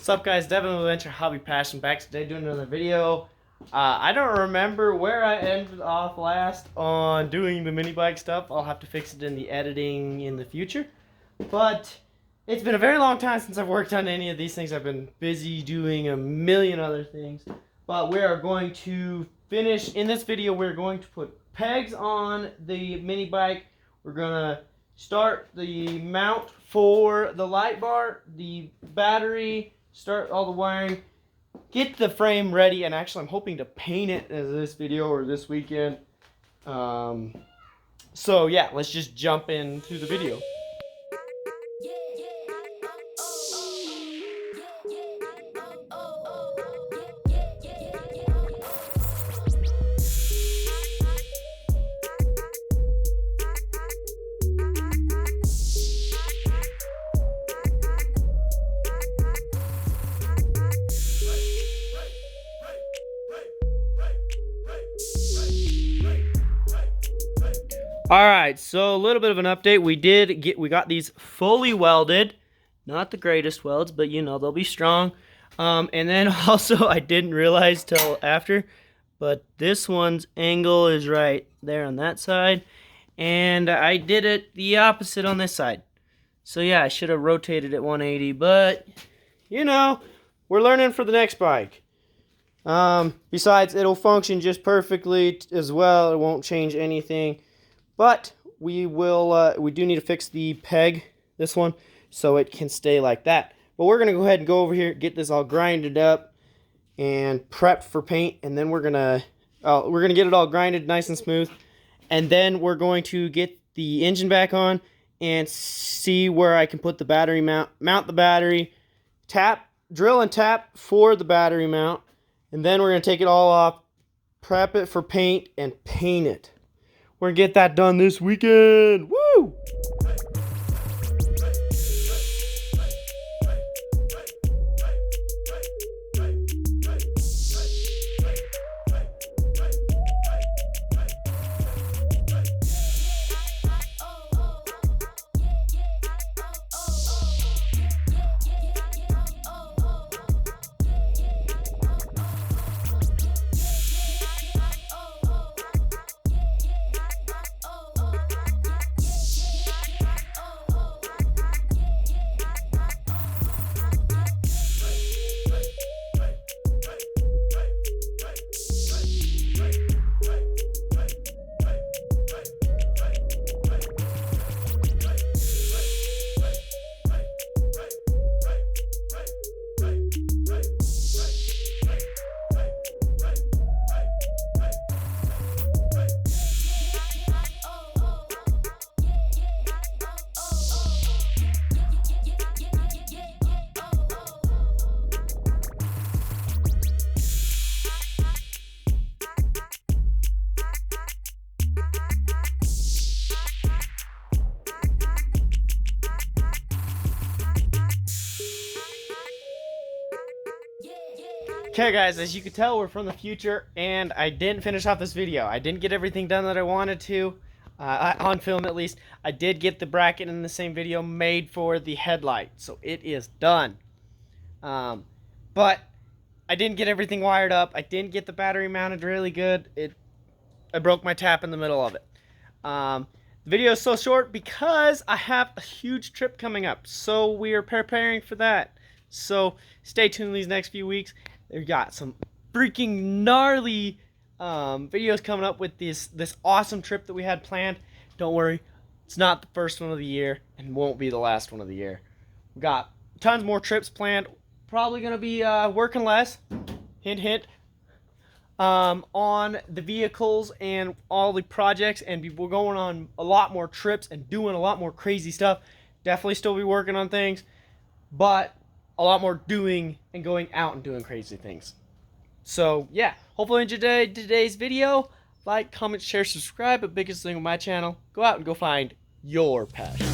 What's up, guys? Devin with Venture Hobby Passion back today doing another video. I don't remember where I ended off last on doing the mini bike stuff. I'll have to fix it in the editing in the future. But it's been a very long time since I've worked on any of these things. I've been busy doing a million other things. But we are going to finish, in this video, we're going to put pegs on the mini bike. We're going to start the mount for the light bar, the battery, start all the wiring, get the frame ready, and actually I'm hoping to paint it as this video or this weekend. So yeah, let's just jump into the video. Alright, so a little bit of an update. We got these fully welded. Not the greatest welds, but you know, they'll be strong. And then also, I didn't realize till after, but this one's angle is right there on that side. And I did it the opposite on this side. So yeah, I should have rotated it 180, but you know, we're learning for the next bike. Besides, it'll function just perfectly as well. It won't change anything. But we do need to fix the peg, this one, so it can stay like that. But we're going to go ahead and go over here, get this all grinded up and prepped for paint. And then we're going to get it all grinded nice and smooth. And then we're going to get the engine back on and see where I can put the battery mount the battery, drill and tap for the battery mount. And then we're going to take it all off, prep it for paint, and paint it. We're gonna get that done this weekend. Woo! Okay guys, as you can tell, we're from the future, and I didn't finish off this video. I didn't get everything done that I wanted to, on film at least. I did get the bracket in the same video made for the headlight, so it is done. But I didn't get everything wired up. I didn't get the battery mounted really good. I broke my tap in the middle of it. The video is so short because I have a huge trip coming up, so we are preparing for that. So stay tuned these next few weeks. We've got some freaking gnarly videos coming up with this awesome trip that we had planned. Don't worry, it's not the first one of the year and won't be the last one of the year. We've got tons more trips planned. Probably going to be working less, hint hint, on the vehicles and all the projects, and we're going on a lot more trips and doing a lot more crazy stuff. Definitely still be working on things, but a lot more doing and going out and doing crazy things. So yeah, hopefully you enjoyed today's video. Like, comment, share, subscribe. But biggest thing with my channel, go out and go find your passion.